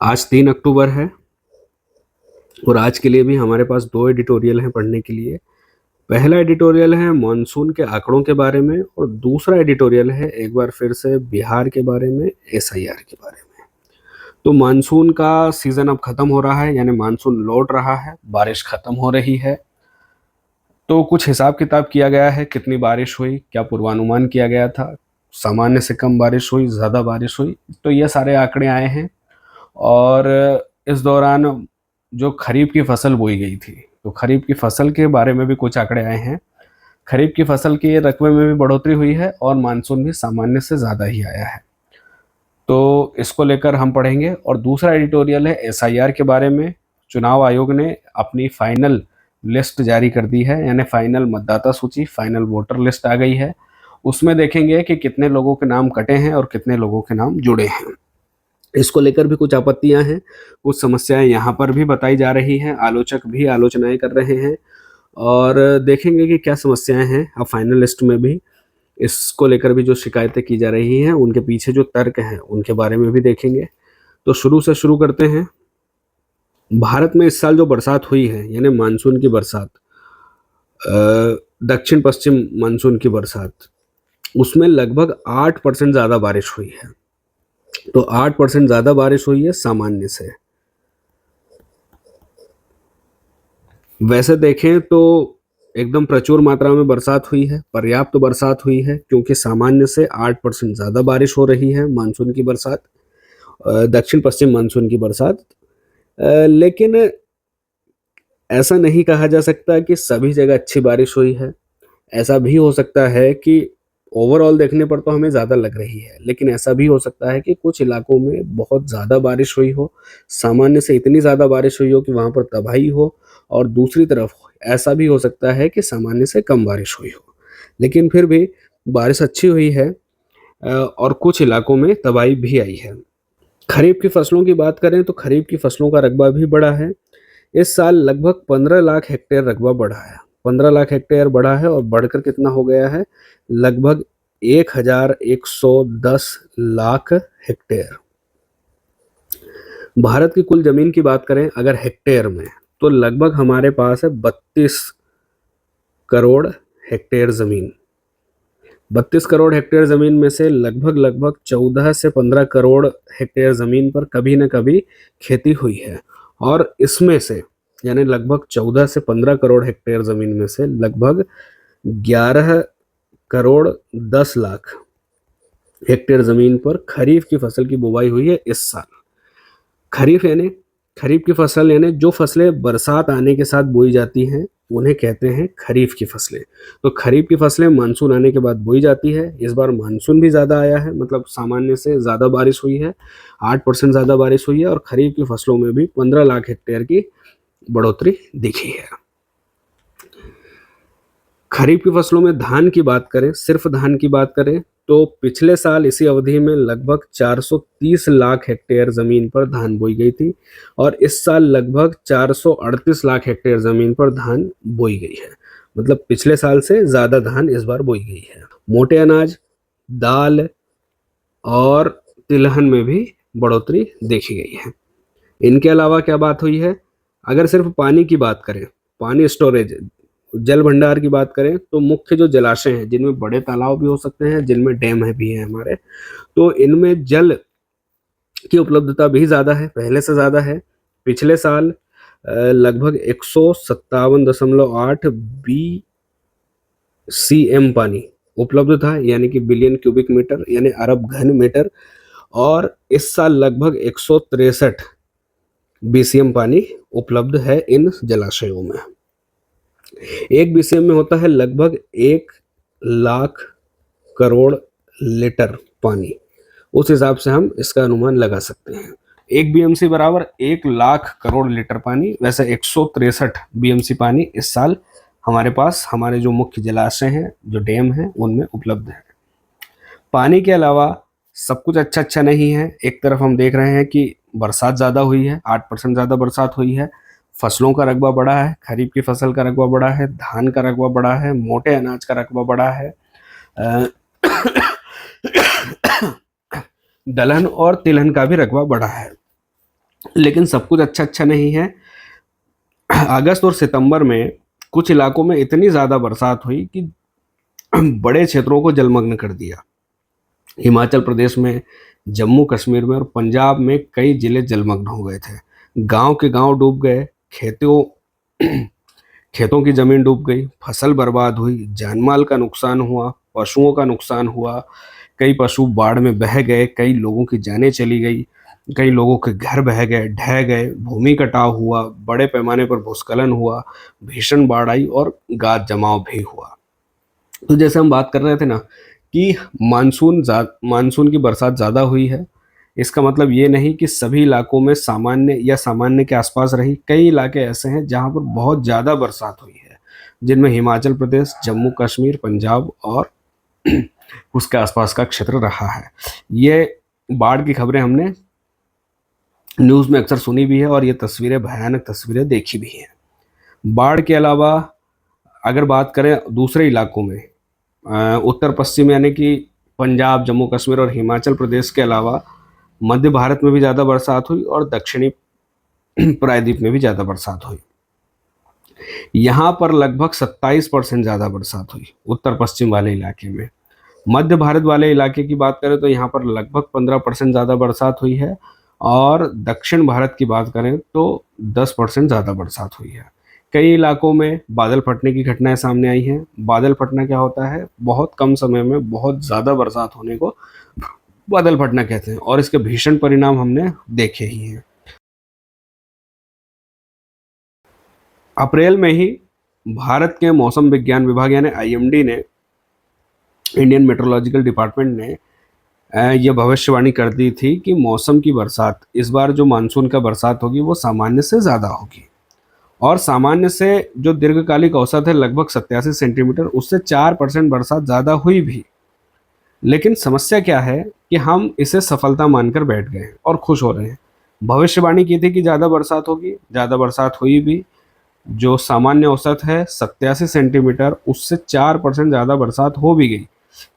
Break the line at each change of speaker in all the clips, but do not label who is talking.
आज 3 अक्टूबर है और आज के लिए भी हमारे पास 2 एडिटोरियल हैं पढ़ने के लिए। पहला एडिटोरियल है मानसून के आंकड़ों के बारे में और दूसरा एडिटोरियल है एक बार फिर से बिहार के बारे में, एसआईआर के बारे में। तो मानसून का सीज़न अब ख़त्म हो रहा है, यानी मानसून लौट रहा है, बारिश ख़त्म हो रही है। तो कुछ हिसाब किताब किया गया है, कितनी बारिश हुई, क्या पूर्वानुमान किया गया था, सामान्य से कम बारिश हुई, ज़्यादा बारिश हुई, तो ये सारे आंकड़े आए हैं। और इस दौरान जो खरीफ की फसल बोई गई थी, तो खरीफ की फसल के बारे में भी कुछ आंकड़े आए हैं। खरीफ की फसल के रकबे में भी बढ़ोतरी हुई है और मानसून भी सामान्य से ज़्यादा ही आया है, तो इसको लेकर हम पढ़ेंगे। और दूसरा एडिटोरियल है एसआईआर के बारे में। चुनाव आयोग ने अपनी फाइनल लिस्ट जारी कर दी है, यानी फाइनल मतदाता सूची, फाइनल वोटर लिस्ट आ गई है। उसमें देखेंगे कि कितने लोगों के नाम कटे हैं और कितने लोगों के नाम जुड़े हैं। इसको लेकर भी कुछ आपत्तियां हैं, कुछ समस्याएं यहाँ पर भी बताई जा रही हैं, आलोचक भी आलोचनाएं कर रहे हैं और देखेंगे कि क्या समस्याएं हैं। अब फाइनल लिस्ट में भी इसको लेकर भी जो शिकायतें की जा रही हैं, उनके पीछे जो तर्क हैं, उनके बारे में भी देखेंगे। तो शुरू से शुरू करते हैं। भारत में इस साल जो बरसात हुई है, यानी मानसून की बरसात, दक्षिण पश्चिम मानसून की बरसात, उसमें लगभग 8% ज़्यादा बारिश हुई है। तो 8% ज़्यादा बारिश हुई है सामान्य से। वैसे देखें तो एकदम प्रचुर मात्रा में बरसात हुई है, पर्याप्त बरसात हुई है, क्योंकि सामान्य से 8% ज़्यादा बारिश हो रही है मानसून की बरसात, दक्षिण पश्चिम मानसून की बरसात। लेकिन ऐसा नहीं कहा जा सकता कि सभी जगह अच्छी बारिश हुई है। ऐसा भी हो सकता है कि ओवरऑल देखने पर तो हमें ज़्यादा लग रही है, लेकिन ऐसा भी हो सकता है कि कुछ इलाकों में बहुत ज़्यादा बारिश हुई हो, सामान्य से इतनी ज़्यादा बारिश हुई हो कि वहाँ पर तबाही हो, और दूसरी तरफ ऐसा भी हो सकता है कि सामान्य से कम बारिश हुई हो, लेकिन फिर भी बारिश अच्छी हुई है और कुछ इलाकों में तबाही भी आई है। खरीफ की फसलों की बात करें तो खरीफ की फसलों का रकबा भी बढ़ा है। इस साल लगभग 15 लाख हेक्टेयर रकबा बढ़ा है। 15 लाख हेक्टेयर बढ़ा है और बढ़कर कितना हो गया है, लगभग 1110 लाख हेक्टेयर। भारत की कुल जमीन की बात करें अगर हेक्टेयर में, तो लगभग हमारे पास है 32 करोड़ हेक्टेयर ज़मीन। 32 करोड़ हेक्टेयर ज़मीन में से लगभग 14 से 15 करोड़ हेक्टेयर ज़मीन पर कभी न कभी खेती हुई है, और इसमें से यानी लगभग 14 से 15 करोड़ हेक्टेयर ज़मीन में से लगभग 11 करोड़ 10 लाख हेक्टेयर ज़मीन पर खरीफ की फसल की बुवाई हुई है इस साल। खरीफ की फसल यानी जो फसलें बरसात आने के साथ बोई जाती हैं, उन्हें कहते हैं खरीफ की फसलें। तो खरीफ की फसलें मानसून आने के बाद बोई जाती है। इस बार मानसून भी ज़्यादा आया है, मतलब सामान्य से ज़्यादा बारिश हुई है, 8% ज़्यादा बारिश हुई है, और खरीफ की फसलों में भी 15 लाख हेक्टेयर की बढ़ोतरी दिखी है। खरीफ की फसलों में धान की बात करें, सिर्फ धान की बात करें, तो पिछले साल इसी अवधि में लगभग 430 लाख हेक्टेयर ज़मीन पर धान बोई गई थी, और इस साल लगभग 438 लाख हेक्टेयर ज़मीन पर धान बोई गई है। मतलब पिछले साल से ज़्यादा धान इस बार बोई गई है। मोटे अनाज, दाल और तिलहन में भी बढ़ोतरी देखी गई है। इनके अलावा क्या बात हुई है, अगर सिर्फ पानी की बात करें, पानी स्टोरेज, जल भंडार की बात करें, तो मुख्य जो जलाशय हैं, जिनमें बड़े तालाब भी हो सकते हैं, जिनमें डैम है भी है हमारे, तो इनमें जल की उपलब्धता भी ज़्यादा है, पहले से ज़्यादा है। पिछले साल लगभग 157.8 BCM पानी उपलब्ध था, यानी कि बिलियन क्यूबिक मीटर, यानी अरब घन मीटर, और इस साल लगभग 163 BCM पानी उपलब्ध है इन जलाशयों में। 1 BCM में होता है लगभग 1 लाख करोड़ लीटर पानी। उस हिसाब से हम इसका अनुमान लगा सकते हैं। 1 BMC बराबर 1 लाख करोड़ लीटर पानी। वैसे 163 BMC पानी इस साल हमारे पास, हमारे जो मुख्य जलाशय हैं, जो डैम हैं, उनमें उपलब्ध है। पानी के अलावा सब कुछ अच्छा नहीं है। एक तरफ हम देख रहे हैं कि बरसात ज़्यादा हुई है, 8% ज़्यादा बरसात हुई है, फसलों का रकबा बढ़ा है, खरीफ की फसल का रकबा बढ़ा है, धान का रकबा बढ़ा है, मोटे अनाज का रकबा बढ़ा है, दलहन और तिलहन का भी रकबा बढ़ा है। लेकिन सब कुछ अच्छा नहीं है। अगस्त और सितंबर में कुछ इलाकों में इतनी ज़्यादा बरसात हुई कि बड़े क्षेत्रों को जलमग्न कर दिया। हिमाचल प्रदेश में, जम्मू कश्मीर में और पंजाब में कई जिले जलमग्न हो गए थे। गांव के गांव डूब गए, खेतों खेतों की जमीन डूब गई, फसल बर्बाद हुई, जानमाल का नुकसान हुआ, पशुओं का नुकसान हुआ। कई पशु बाढ़ में बह गए, कई लोगों की जानें चली गई, कई लोगों के घर बह गए, ढह गए, भूमि कटाव हुआ, बड़े पैमाने पर भूस्खलन हुआ, भीषण बाढ़ आई और गाद जमाव भी हुआ। तो जैसे हम बात कर रहे थे ना कि मानसून की बरसात ज़्यादा हुई है, इसका मतलब ये नहीं कि सभी इलाकों में सामान्य या सामान्य के आसपास रही। कई इलाके ऐसे हैं जहाँ पर बहुत ज़्यादा बरसात हुई है, जिनमें हिमाचल प्रदेश, जम्मू कश्मीर, पंजाब और उसके आसपास का क्षेत्र रहा है। ये बाढ़ की खबरें हमने न्यूज़ में अक्सर सुनी भी है और ये तस्वीरें, भयानक तस्वीरें देखी भी हैं। बाढ़ के अलावा अगर बात करें दूसरे इलाकों में, उत्तर पश्चिम यानी कि पंजाब, जम्मू कश्मीर और हिमाचल प्रदेश के अलावा मध्य भारत में भी ज़्यादा बरसात हुई और दक्षिणी प्रायद्वीप में भी ज़्यादा बरसात हुई। यहाँ पर लगभग 27% ज़्यादा बरसात हुई उत्तर पश्चिम वाले इलाके में। मध्य भारत वाले इलाके की बात करें तो यहाँ पर लगभग 15% ज़्यादा बरसात हुई है और दक्षिण भारत की बात करें तो 10% ज़्यादा बरसात हुई है। कई इलाकों में बादल फटने की घटनाएं सामने आई हैं। बादल फटना क्या होता है? बहुत कम समय में बहुत ज़्यादा बरसात होने को बादल फटना कहते हैं और इसके भीषण परिणाम हमने देखे ही हैं। अप्रैल में ही भारत के मौसम विज्ञान विभाग यानी आईएमडी ने, इंडियन मेट्रोलॉजिकल डिपार्टमेंट ने यह भविष्यवाणी कर दी थी कि मौसम की बरसात इस बार जो मानसून का बरसात होगी वो सामान्य से ज़्यादा होगी और सामान्य से जो दीर्घकालिक औसत है लगभग 87 सेंटीमीटर, उससे 4% बरसात ज़्यादा हुई भी। लेकिन समस्या क्या है कि हम इसे सफलता मानकर बैठ गए हैं और खुश हो रहे हैं। भविष्यवाणी की थी कि ज़्यादा बरसात होगी, ज़्यादा बरसात हुई भी। जो सामान्य औसत है 87 सेंटीमीटर, उससे 4% ज़्यादा बरसात हो भी गई।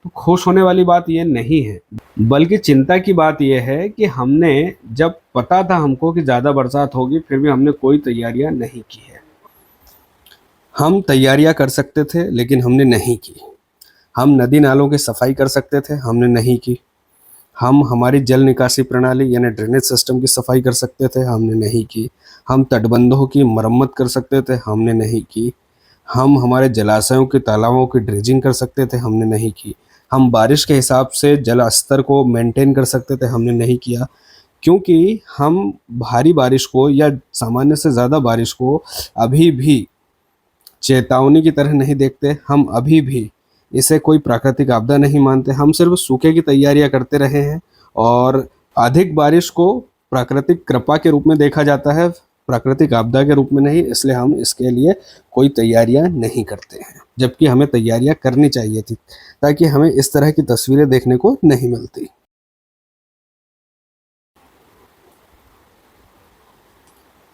तो खुश होने वाली बात यह नहीं है, बल्कि चिंता की बात यह है कि हमने, जब पता था हमको कि ज़्यादा बरसात होगी, फिर भी हमने कोई तैयारियां नहीं की है। हम तैयारियां कर सकते थे लेकिन हमने नहीं की। हम नदी नालों की सफाई कर सकते थे, हमने नहीं की। हम हमारी जल निकासी प्रणाली यानी ड्रेनेज सिस्टम की सफाई कर सकते थे, हमने नहीं की। हम तटबंधों की मरम्मत कर सकते थे, हमने नहीं की। हम हमारे जलाशयों के तालाबों की ड्रेजिंग कर सकते थे, हमने नहीं की। हम बारिश के हिसाब से जल स्तर को मेंटेन कर सकते थे, हमने नहीं किया। क्योंकि हम भारी बारिश को या सामान्य से ज़्यादा बारिश को अभी भी चेतावनी की तरह नहीं देखते। हम अभी भी इसे कोई प्राकृतिक आपदा नहीं मानते। हम सिर्फ सूखे की तैयारियां करते रहे हैं और अधिक बारिश को प्राकृतिक कृपा के रूप में देखा जाता है, प्राकृतिक आपदा के रूप में नहीं। इसलिए हम इसके लिए कोई तैयारियां नहीं करते हैं, जबकि हमें तैयारियां करनी चाहिए थी ताकि हमें इस तरह की तस्वीरें देखने को नहीं मिलती।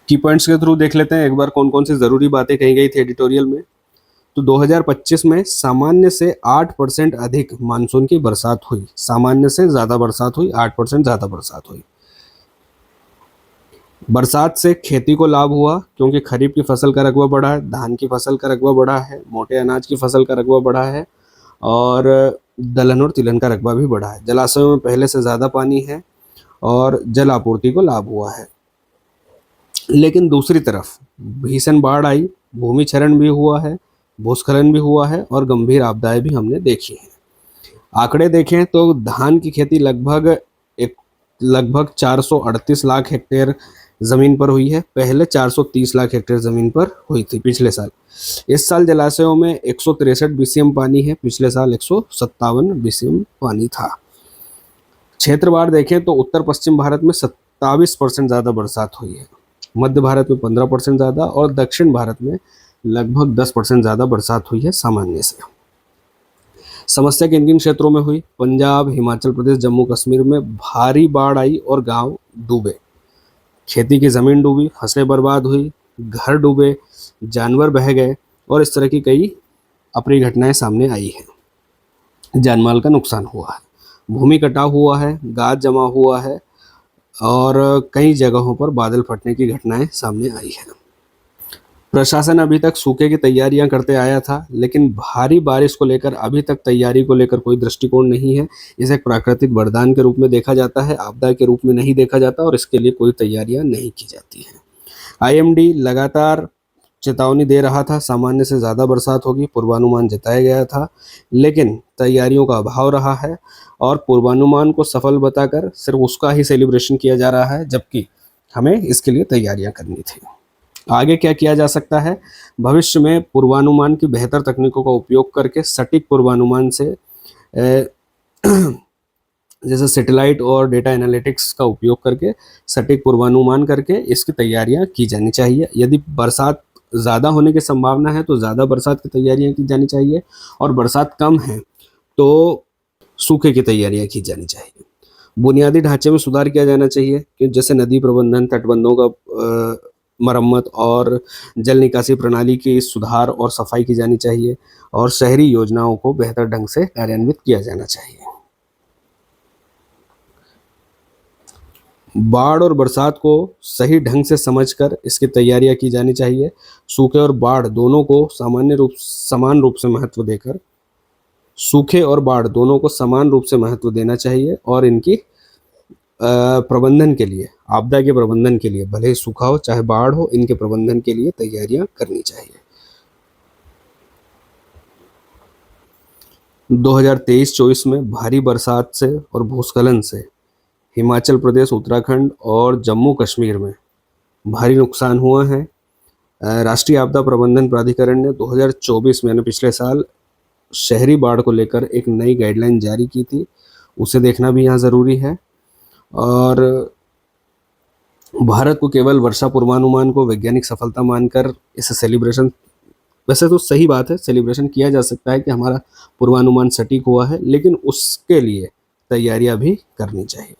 की पॉइंट्स के थ्रू देख लेते हैं एक बार कौन कौन सी ज़रूरी बातें कही गई थी एडिटोरियल में। तो 2025 में सामान्य से 8% अधिक मानसून की बरसात हुई। सामान्य से ज़्यादा बरसात हुई, 8% ज़्यादा बरसात हुई। बरसात से खेती को लाभ हुआ क्योंकि खरीफ की फसल का रकबा बढ़ा है, धान की फसल का रकबा बढ़ा है, मोटे अनाज की फसल का रकबा बढ़ा है और दलहन और तिलहन का रकबा भी बढ़ा है। जलाशयों में पहले से ज़्यादा पानी है और जल आपूर्ति को लाभ हुआ है। लेकिन दूसरी तरफ भीषण बाढ़ आई, भूमि क्षरण भी हुआ है, भूस्खलन भी हुआ है और गंभीर आपदाएं भी हमने देखी हैं। आंकड़े देखें तो धान की खेती लगभग 438 लाख हेक्टेयर ज़मीन पर हुई है। पहले 430 लाख हेक्टेयर ज़मीन पर हुई थी पिछले साल। इस साल जलाशयों में 163 बीसीएम पानी है, पिछले साल 157 बीसीएम पानी था। क्षेत्रवार देखें तो उत्तर पश्चिम भारत में 27% ज़्यादा बरसात हुई है, मध्य भारत में 15% ज़्यादा और दक्षिण भारत में लगभग 10% ज़्यादा बरसात हुई है सामान्य से। समस्या किन किन क्षेत्रों में हुई? पंजाब, हिमाचल प्रदेश, जम्मू कश्मीर में भारी बाढ़ आई और गांव डूबे, खेती की ज़मीन डूबी, फसलें बर्बाद हुई, घर डूबे, जानवर बह गए और इस तरह की कई अप्रिय घटनाएं सामने आई हैं। जानमाल का नुकसान हुआ है, भूमि कटाव हुआ है, गाद जमा हुआ है, और कई जगहों पर बादल फटने की घटनाएं सामने आई है। प्रशासन अभी तक सूखे की तैयारियां करते आया था, लेकिन भारी बारिश को लेकर अभी तक तैयारी को लेकर कोई दृष्टिकोण नहीं है। इसे एक प्राकृतिक वरदान के रूप में देखा जाता है, आपदा के रूप में नहीं देखा जाता और इसके लिए कोई तैयारियां नहीं की जाती हैं। आईएमडी लगातार चेतावनी दे रहा था, सामान्य से ज़्यादा बरसात होगी, पूर्वानुमान जताया गया था, लेकिन तैयारियों का अभाव रहा है और पूर्वानुमान को सफल बताकर सिर्फ उसका ही सेलिब्रेशन किया जा रहा है, जबकि हमें इसके लिए तैयारियां करनी थी। आगे क्या किया जा सकता है? भविष्य में पूर्वानुमान की बेहतर तकनीकों का उपयोग करके सटीक पूर्वानुमान से जैसे सैटेलाइट और डेटा एनालिटिक्स का उपयोग करके सटीक पूर्वानुमान करके इसकी तैयारियां की जानी चाहिए। यदि बरसात ज़्यादा होने की संभावना है तो ज़्यादा बरसात की तैयारियां की जानी चाहिए, और बरसात कम है तो सूखे की तैयारियां की जानी चाहिए। बुनियादी ढांचे में सुधार किया जाना चाहिए, कि जैसे नदी प्रबंधन, तटबंधों का मरम्मत और जल निकासी प्रणाली की सुधार और सफाई की जानी चाहिए, और शहरी योजनाओं को बेहतर ढंग से कार्यान्वित किया जाना चाहिए। बाढ़ और बरसात को सही ढंग से समझकर इसकी तैयारियां की जानी चाहिए। सूखे और बाढ़ दोनों को समान रूप से महत्व देकर सूखे और बाढ़ दोनों को समान रूप से महत्व देना चाहिए, और इनकी प्रबंधन के लिए, आपदा के प्रबंधन के लिए, भले ही सूखा हो चाहे बाढ़ हो, इनके प्रबंधन के लिए तैयारियां करनी चाहिए। 2023-24 में भारी बरसात से और भूस्खलन से हिमाचल प्रदेश, उत्तराखंड और जम्मू कश्मीर में भारी नुकसान हुआ है। राष्ट्रीय आपदा प्रबंधन प्राधिकरण ने 2024 में यानी पिछले साल शहरी बाढ़ को लेकर एक नई गाइडलाइन जारी की थी, उसे देखना भी यहाँ ज़रूरी है। और भारत को केवल वर्षा पूर्वानुमान को वैज्ञानिक सफलता मानकर इसे सेलिब्रेशन, वैसे तो सही बात है, सेलिब्रेशन किया जा सकता है कि हमारा पूर्वानुमान सटीक हुआ है, लेकिन उसके लिए तैयारियां भी करनी चाहिए।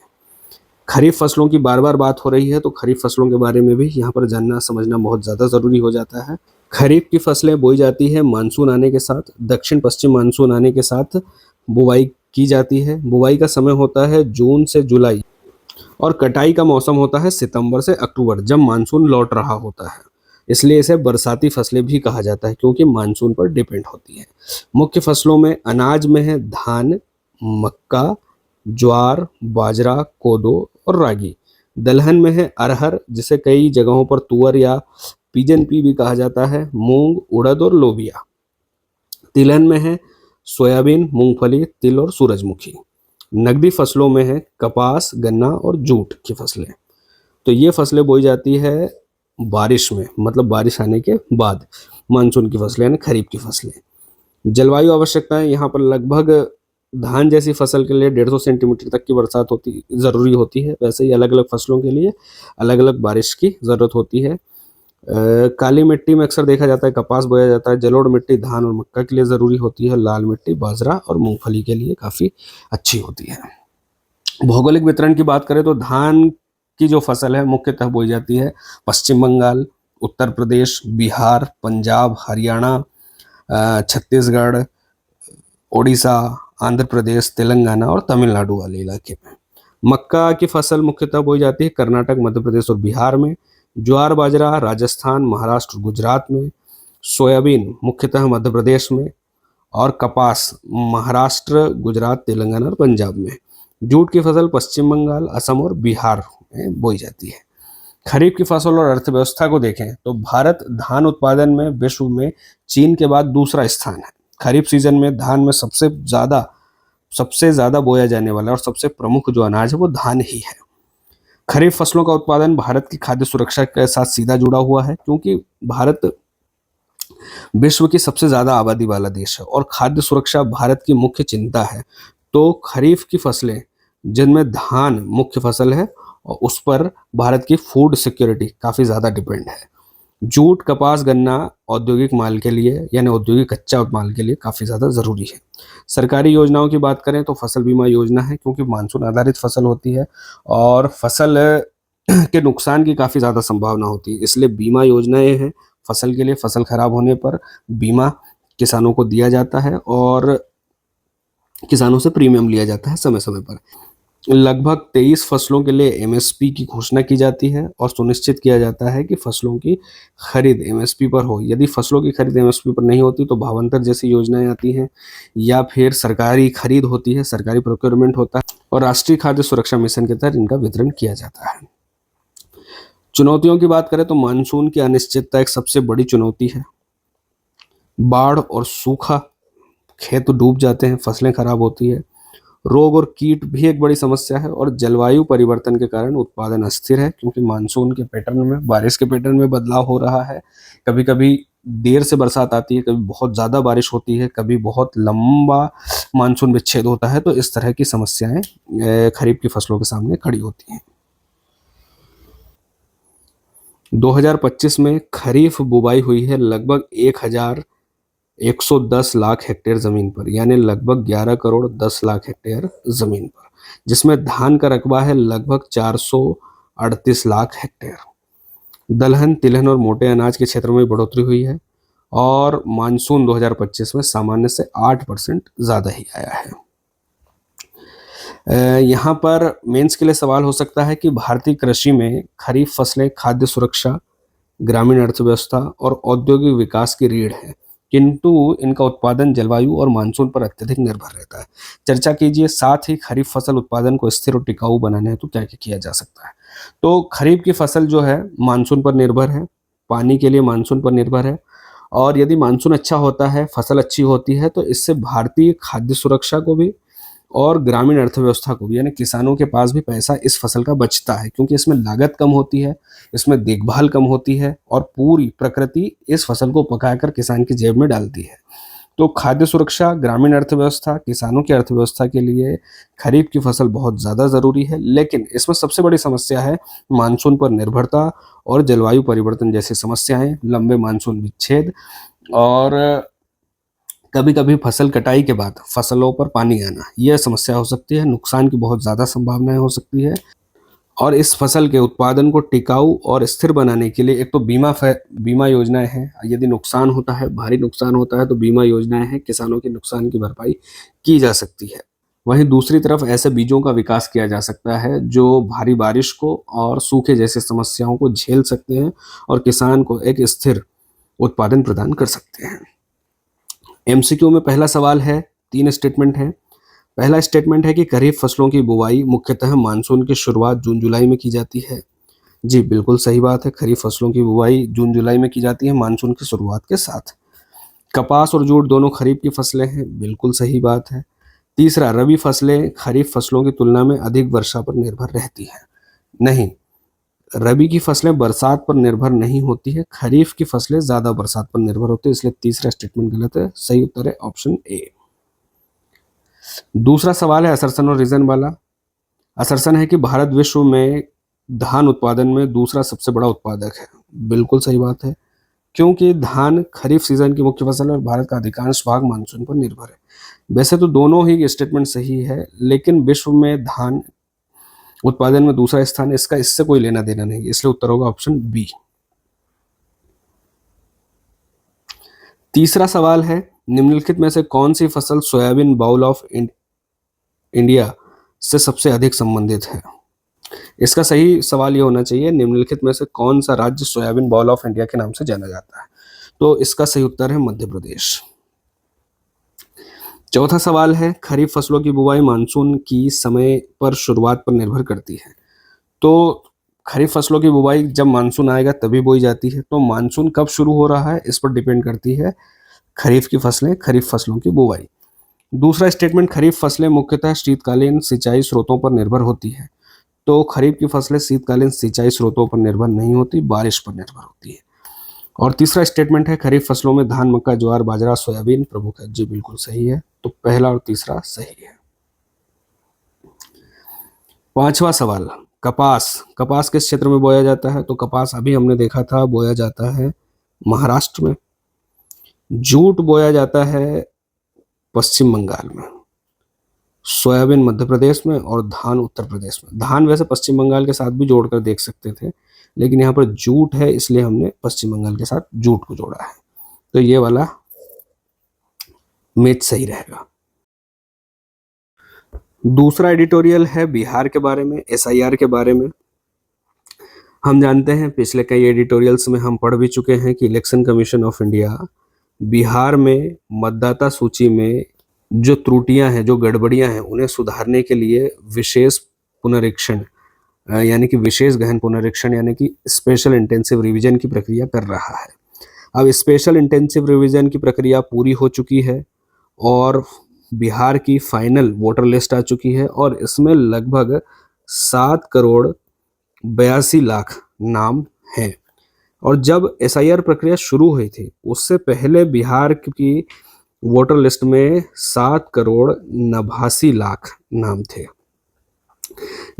खरीफ फसलों की बार बार बात हो रही है, तो खरीफ फसलों के बारे में भी यहाँ पर जानना समझना बहुत ज़्यादा ज़रूरी हो जाता है। खरीफ की फसलें बोई जाती है मानसून आने के साथ, दक्षिण पश्चिम मानसून आने के साथ बुवाई की जाती है। बुवाई का समय होता है जून से जुलाई, और कटाई का मौसम होता है सितंबर से अक्टूबर, जब मानसून लौट रहा होता है। इसलिए इसे बरसाती फसलें भी कहा जाता है, क्योंकि मानसून पर डिपेंड होती है। मुख्य फसलों में अनाज में है धान, मक्का, ज्वार, बाजरा, कोदो और रागी। दलहन में है अरहर, जिसे कई जगहों पर तुअर या पिजन पी भी कहा जाता है, मूंग, उड़द और लोबिया। तिलहन में है सोयाबीन, मूंगफली, तिल और सूरजमुखी। नकदी फसलों में है कपास, गन्ना और जूट की फसलें। तो ये फसलें बोई जाती है बारिश में, मतलब बारिश आने के बाद, मानसून की फसलें यानी खरीफ की फसलें। जलवायु आवश्यकताएं यहाँ पर लगभग धान जैसी फसल के लिए 150 सेंटीमीटर तक की बरसात ज़रूरी होती है। वैसे ही अलग अलग फसलों के लिए अलग अलग बारिश की ज़रूरत होती है। काली मिट्टी में अक्सर देखा जाता है कपास बोया जाता है। जलोढ़ मिट्टी धान और मक्का के लिए ज़रूरी होती है। लाल मिट्टी बाजरा और मूंगफली के लिए काफ़ी अच्छी होती है। भौगोलिक वितरण की बात करें तो धान की जो फसल है मुख्यतः बोई जाती है पश्चिम बंगाल, उत्तर प्रदेश, बिहार, पंजाब, हरियाणा, छत्तीसगढ़, ओडिशा, आंध्र प्रदेश, तेलंगाना और तमिलनाडु वाले इलाके में। मक्का की फसल मुख्यतः बोई जाती है कर्नाटक, मध्य प्रदेश और बिहार में। ज्वार बाजरा राजस्थान, महाराष्ट्र, गुजरात में। सोयाबीन मुख्यतः मध्य प्रदेश में, और कपास महाराष्ट्र, गुजरात, तेलंगाना और पंजाब में। जूट की फसल पश्चिम बंगाल, असम और बिहार में बोई जाती है। खरीफ की फसल और अर्थव्यवस्था को देखें तो भारत धान उत्पादन में विश्व में चीन के बाद दूसरा स्थान है। खरीफ सीजन में धान में सबसे ज्यादा बोया जाने वाला और सबसे प्रमुख जो अनाज है वो धान ही है। खरीफ फसलों का उत्पादन भारत की खाद्य सुरक्षा के साथ सीधा जुड़ा हुआ है, क्योंकि भारत विश्व की सबसे ज्यादा आबादी वाला देश है और खाद्य सुरक्षा भारत की मुख्य चिंता है। तो खरीफ की फसलें, जिनमें धान मुख्य फसल है, और उस पर भारत की फूड सिक्योरिटी काफी ज्यादा डिपेंड है। जूट, कपास, गन्ना औद्योगिक माल के लिए यानी औद्योगिक कच्चा माल के लिए काफी ज्यादा जरूरी है। सरकारी योजनाओं की बात करें तो फसल बीमा योजना है, क्योंकि मानसून आधारित फसल होती है और फसल के नुकसान की काफी ज्यादा संभावना होती है, इसलिए बीमा योजनाएं हैं फसल के लिए। फसल खराब होने पर बीमा किसानों को दिया जाता है और किसानों से प्रीमियम लिया जाता है समय समय पर। लगभग 23 फसलों के लिए एमएसपी की घोषणा की जाती है और सुनिश्चित किया जाता है कि फसलों की खरीद एमएसपी पर हो। यदि फसलों की खरीद एमएसपी पर नहीं होती तो भावांतर जैसी योजनाएं आती हैं या फिर सरकारी खरीद होती है, सरकारी प्रोक्योरमेंट होता है और राष्ट्रीय खाद्य सुरक्षा मिशन के तहत इनका वितरण किया जाता है। चुनौतियों की बात करें तो मानसून की अनिश्चितता एक सबसे बड़ी चुनौती है। बाढ़ और सूखा, खेत डूब जाते हैं, फसलें खराब होती है। रोग और कीट भी एक बड़ी समस्या है और जलवायु परिवर्तन के कारण उत्पादन अस्थिर है क्योंकि मानसून के पैटर्न में, बारिश के पैटर्न में बदलाव हो रहा है। कभी कभी देर से बरसात आती है, कभी बहुत ज़्यादा बारिश होती है, कभी बहुत लंबा मानसून विच्छेद होता है। तो इस तरह की समस्याएं खरीफ की फसलों के सामने खड़ी होती हैं। 2025 में खरीफ बुवाई हुई है लगभग 1,110 लाख हेक्टेयर जमीन पर, यानी लगभग 11 करोड़ 10 लाख हेक्टेयर जमीन पर, जिसमें धान का रकबा है लगभग 438 लाख हेक्टेयर। दलहन, तिलहन और मोटे अनाज के क्षेत्र में बढ़ोतरी हुई है और मानसून 2025 में सामान्य से 8% ज़्यादा ही आया है। यहाँ पर मेंस के लिए सवाल हो सकता है कि भारतीय कृषि में खरीफ फसलें खाद्य सुरक्षा, ग्रामीण अर्थव्यवस्था और औद्योगिक विकास की रीढ़ है, किंतु इनका उत्पादन जलवायु और मानसून पर अत्यधिक निर्भर रहता है। चर्चा कीजिए, साथ ही खरीफ फसल उत्पादन को स्थिर और टिकाऊ बनाने हेतु क्या क्या किया जा सकता है। तो खरीफ की फसल जो है मानसून पर निर्भर है, पानी के लिए मानसून पर निर्भर है और यदि मानसून अच्छा होता है, फसल अच्छी होती है तो इससे भारतीय खाद्य सुरक्षा को भी और ग्रामीण अर्थव्यवस्था को भी, यानी किसानों के पास भी पैसा इस फसल का बचता है क्योंकि इसमें लागत कम होती है, इसमें देखभाल कम होती है और पूरी प्रकृति इस फसल को पकाकर किसान की जेब में डालती है। तो खाद्य सुरक्षा, ग्रामीण अर्थव्यवस्था, किसानों की अर्थव्यवस्था के लिए खरीफ की फसल बहुत ज़्यादा ज़रूरी है, लेकिन इसमें सबसे बड़ी समस्या है मानसून पर निर्भरता और जलवायु परिवर्तन जैसी समस्याएं, लंबे मानसून विच्छेद और कभी कभी फसल कटाई के बाद फसलों पर पानी आना, यह समस्या हो सकती है। नुकसान की बहुत ज़्यादा संभावनाएं हो सकती है और इस फसल के उत्पादन को टिकाऊ और स्थिर बनाने के लिए एक तो बीमा योजनाएं हैं। यदि नुकसान होता है, भारी नुकसान होता है तो बीमा योजनाएं हैं, किसानों के नुकसान की भरपाई की जा सकती है। वहीं दूसरी तरफ ऐसे बीजों का विकास किया जा सकता है जो भारी बारिश को और सूखे जैसी समस्याओं को झेल सकते हैं और किसान को एक स्थिर उत्पादन प्रदान कर सकते हैं। एमसीक्यू में पहला सवाल है, 3 स्टेटमेंट है। पहला स्टेटमेंट है कि खरीफ फसलों की बुवाई मुख्यतः मानसून की शुरुआत जून जुलाई में की जाती है। जी बिल्कुल सही बात है, खरीफ फसलों की बुवाई जून जुलाई में की जाती है मानसून की शुरुआत के साथ। कपास और जूट दोनों खरीफ की फसलें हैं, बिल्कुल सही बात है। तीसरा, रबी फसलें खरीफ फसलों की तुलना में अधिक वर्षा पर निर्भर रहती हैं। नहीं, रबी की फसलें बरसात पर निर्भर नहीं होती है, खरीफ की फसलें ज्यादा बरसात पर निर्भर होती है, इसलिए तीसरा स्टेटमेंट गलत है। सही उत्तर है ऑप्शन ए। दूसरा सवाल है असरसन और रीजन वाला। असरसन है कि भारत विश्व में धान उत्पादन में दूसरा सबसे बड़ा उत्पादक है। बिल्कुल सही बात है, क्योंकि धान खरीफ सीजन की मुख्य फसल है और भारत का अधिकांश भाग मानसून पर निर्भर है। वैसे तो दोनों ही स्टेटमेंट सही है, लेकिन विश्व में धान उत्पादन में दूसरा स्थान, इसका इससे कोई लेना देना नहीं, इसलिए उत्तर होगा ऑप्शन बी। तीसरा सवाल है, निम्नलिखित में से कौन सी फसल सोयाबीन बाउल ऑफ इंडिया से सबसे अधिक संबंधित है। इसका सही सवाल ये होना चाहिए, निम्नलिखित में से कौन सा राज्य सोयाबीन बाउल ऑफ इंडिया के नाम से जाना जाता है। तो इसका सही उत्तर है मध्य प्रदेश। चौथा सवाल है, खरीफ फसलों की बुवाई मानसून की समय पर शुरुआत पर निर्भर करती है। तो खरीफ फसलों की बुवाई जब मानसून आएगा तभी बोई जाती है, तो मानसून कब शुरू हो रहा है इस पर डिपेंड करती है खरीफ की फसलें, खरीफ फसलों की बुवाई। दूसरा स्टेटमेंट, खरीफ फसलें मुख्यतः शीतकालीन सिंचाई स्रोतों पर निर्भर होती है। तो खरीफ की फसलें शीतकालीन सिंचाई स्रोतों पर निर्भर नहीं होती, बारिश पर निर्भर होती है। और तीसरा स्टेटमेंट है, खरीफ फसलों में धान, मक्का, ज्वार, बाजरा, सोयाबीन प्रमुख है। जी बिल्कुल सही है, तो पहला और तीसरा सही है। पांचवा सवाल, कपास किस क्षेत्र में बोया जाता है। तो कपास अभी हमने देखा था बोया जाता है महाराष्ट्र में। जूट बोया जाता है पश्चिम बंगाल में, सोयाबीन मध्य प्रदेश में और धान उत्तर प्रदेश में। धान वैसे पश्चिम बंगाल के साथ भी जोड़कर देख सकते थे, लेकिन यहाँ पर जूट है इसलिए हमने पश्चिम बंगाल के साथ जूट को जोड़ा है। तो ये वाला मैच सही रहेगा। दूसरा एडिटोरियल है बिहार के बारे में, एसआईआर के बारे में। हम जानते हैं, पिछले कई एडिटोरियल्स में हम पढ़ भी चुके हैं कि election commission of India Bihar में मतदाता सूची में जो त्रुटियां हैं, जो गड़बड़ियां हैं, उन्हें सुधारने के लिए विशेष पुनरीक्षण यानी कि विशेष गहन पुनरीक्षण यानी कि स्पेशल इंटेंसिव रिवीजन की प्रक्रिया कर रहा है। अब स्पेशल इंटेंसिव रिवीजन की प्रक्रिया पूरी हो चुकी है और बिहार की फाइनल वोटर लिस्ट आ चुकी है और इसमें लगभग 7 करोड़ 82 लाख नाम हैं। और जब एसआईआर प्रक्रिया शुरू हुई थी उससे पहले बिहार की वोटर लिस्ट में 7 करोड़ 89 लाख नाम थे,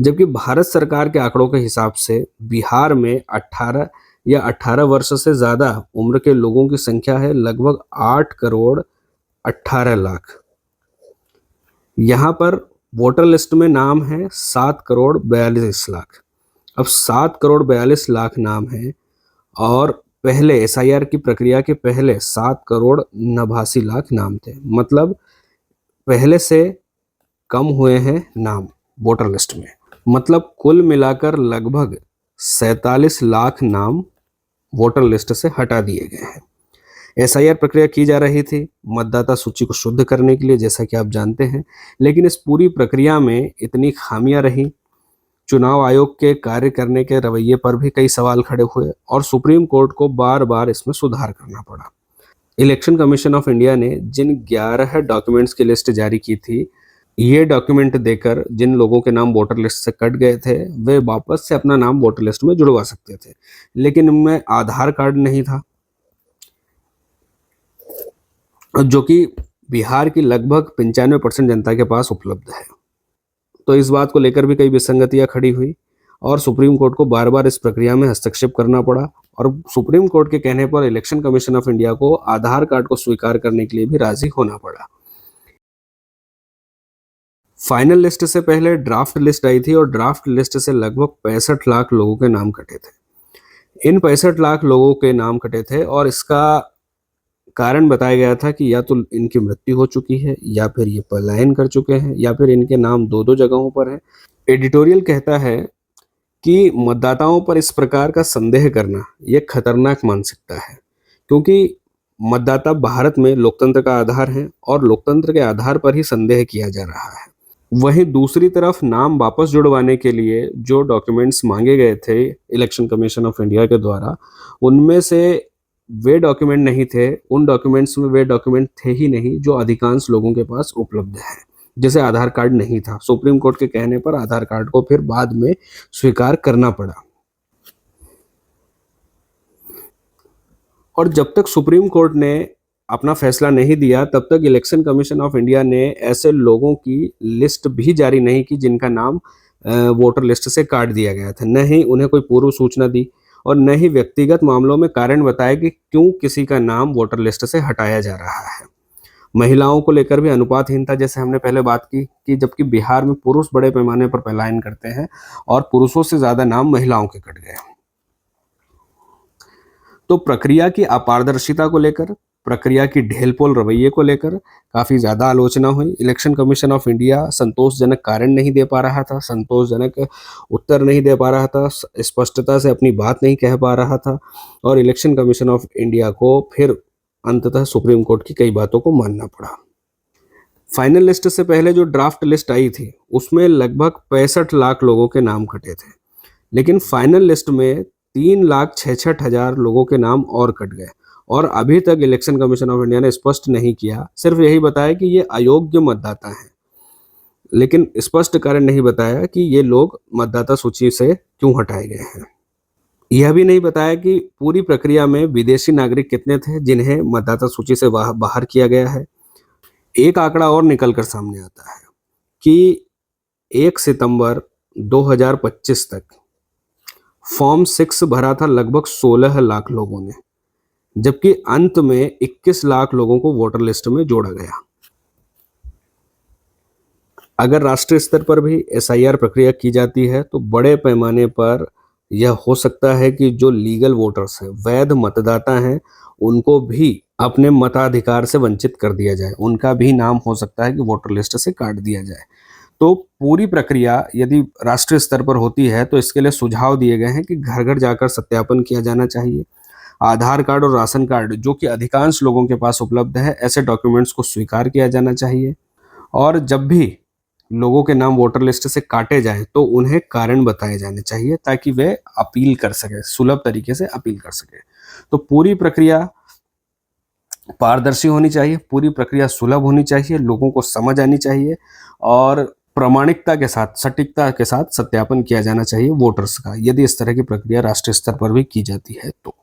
जबकि भारत सरकार के आंकड़ों के हिसाब से बिहार में 18 या 18 वर्ष से ज्यादा उम्र के लोगों की संख्या है लगभग 8 करोड़ 18 लाख। यहाँ पर वोटर लिस्ट में नाम है 7 करोड़ 42 लाख। अब 7 करोड़ 42 लाख नाम है और पहले एसआईआर की प्रक्रिया के पहले 7 करोड़ 89 लाख नाम थे, मतलब पहले से कम हुए हैं नाम वोटर लिस्ट में। मतलब कुल मिलाकर लगभग 47 लाख नाम वोटर लिस्ट से हटा दिए गए हैं। एसआईआर प्रक्रिया की जा रही थी मतदाता सूची को शुद्ध करने के लिए, जैसा कि आप जानते हैं, लेकिन इस पूरी प्रक्रिया में इतनी खामियां रही, चुनाव आयोग के कार्य करने के रवैये पर भी कई सवाल खड़े हुए और सुप्रीम कोर्ट को बार बार इसमें सुधार करना पड़ा। इलेक्शन कमीशन ऑफ इंडिया ने जिन 11 डॉक्यूमेंट्स की लिस्ट जारी की थी, ये डॉक्यूमेंट देकर जिन लोगों के नाम वोटर लिस्ट से कट गए थे वे वापस से अपना नाम वोटर लिस्ट में जुड़वा सकते थे, लेकिन उनमें आधार कार्ड नहीं था, जो कि बिहार की लगभग 95% जनता के पास उपलब्ध है। तो इस बात को लेकर भी कई विसंगतियां खड़ी हुई और सुप्रीम कोर्ट को बार बार इस प्रक्रिया में हस्तक्षेप करना पड़ा और सुप्रीम कोर्ट के कहने पर इलेक्शन कमीशन ऑफ इंडिया को आधार कार्ड को स्वीकार करने के लिए भी राजी होना पड़ा। फाइनल लिस्ट से पहले ड्राफ्ट लिस्ट आई थी और ड्राफ्ट लिस्ट से लगभग 65 लाख लोगों के नाम कटे थे। इन 65 लाख लोगों के नाम कटे थे और इसका कारण बताया गया था कि या तो इनकी मृत्यु हो चुकी है या फिर ये पलायन कर चुके हैं या फिर इनके नाम दो दो जगहों पर है। एडिटोरियल कहता है कि मतदाताओं पर इस प्रकार का संदेह करना ये खतरनाक मानसिकता है, क्योंकि मतदाता भारत में लोकतंत्र का आधार है और लोकतंत्र के आधार पर ही संदेह किया जा रहा है। वहीं दूसरी तरफ नाम वापस जुड़वाने के लिए जो डॉक्यूमेंट्स मांगे गए थे इलेक्शन कमीशन ऑफ इंडिया के द्वारा, उनमें से वे डॉक्यूमेंट नहीं थे, उन डॉक्यूमेंट्स में वे डॉक्यूमेंट थे ही नहीं जो अधिकांश लोगों के पास उपलब्ध है, जैसे आधार कार्ड नहीं था। सुप्रीम कोर्ट के कहने पर आधार कार्ड को फिर बाद में स्वीकार करना पड़ा। और जब तक सुप्रीम कोर्ट ने अपना फैसला नहीं दिया तब तक इलेक्शन कमीशन ऑफ इंडिया ने ऐसे लोगों की लिस्ट भी जारी नहीं की जिनका नाम वोटर लिस्ट से काट दिया गया था। न ही उन्हें कोई पूर्व सूचना दी और न ही व्यक्तिगत मामलों में कारण बताया कि क्यों किसी का नाम वोटर लिस्ट से हटाया जा रहा है। महिलाओं को लेकर भी अनुपातहीनता, जैसे हमने पहले बात की कि जबकि बिहार में पुरुष बड़े पैमाने पर पलायन करते हैं और पुरुषों से ज्यादा नाम महिलाओं के कट गए। तो प्रक्रिया की अपारदर्शिता को लेकर, प्रक्रिया की ढेलपोल रवैये को लेकर काफी ज्यादा आलोचना हुई। इलेक्शन कमीशन ऑफ इंडिया संतोषजनक कारण नहीं दे पा रहा था, संतोषजनक उत्तर नहीं दे पा रहा था, स्पष्टता से अपनी बात नहीं कह पा रहा था और इलेक्शन कमीशन ऑफ इंडिया को फिर अंततः सुप्रीम कोर्ट की कई बातों को मानना पड़ा। फाइनल लिस्ट से पहले जो ड्राफ्ट लिस्ट आई थी उसमें लगभग 65 लाख लोगों के नाम कटे थे, लेकिन फाइनल लिस्ट में 3,66,000 लोगों के नाम और कट गए और अभी तक इलेक्शन कमीशन ऑफ इंडिया ने स्पष्ट नहीं किया, सिर्फ यही बताया कि ये अयोग्य मतदाता हैं, लेकिन स्पष्ट कारण नहीं बताया कि ये लोग मतदाता सूची से क्यों हटाए गए हैं। यह भी नहीं बताया कि पूरी प्रक्रिया में विदेशी नागरिक कितने थे जिन्हें मतदाता सूची से बाहर किया गया है। एक आंकड़ा और निकल कर सामने आता है कि 1 सितंबर 2025 तक फॉर्म 6 भरा था लगभग 16 लाख लोगों ने, जबकि अंत में 21 लाख लोगों को वोटर लिस्ट में जोड़ा गया। अगर राष्ट्रीय स्तर पर भी एसआईआर प्रक्रिया की जाती है तो बड़े पैमाने पर यह हो सकता है कि जो लीगल वोटर्स हैं, वैध मतदाता हैं, उनको भी अपने मताधिकार से वंचित कर दिया जाए, उनका भी नाम हो सकता है कि वोटर लिस्ट से काट दिया जाए। तो पूरी प्रक्रिया यदि राष्ट्रीय स्तर पर होती है तो इसके लिए सुझाव दिए गए हैं कि घर घर जाकर सत्यापन किया जाना चाहिए। आधार कार्ड और राशन कार्ड जो कि अधिकांश लोगों के पास उपलब्ध है, ऐसे डॉक्यूमेंट्स को स्वीकार किया जाना चाहिए। और जब भी लोगों के नाम वोटर लिस्ट से काटे जाएं तो उन्हें कारण बताए जाने चाहिए ताकि वे अपील कर सके, सुलभ तरीके से अपील कर सके। तो पूरी प्रक्रिया पारदर्शी होनी चाहिए, पूरी प्रक्रिया सुलभ होनी चाहिए, लोगों को समझ आनी चाहिए और प्रामाणिकता के साथ, सटीकता के साथ सत्यापन किया जाना चाहिए वोटर्स का, यदि इस तरह की प्रक्रिया राष्ट्रीय स्तर पर भी की जाती है तो।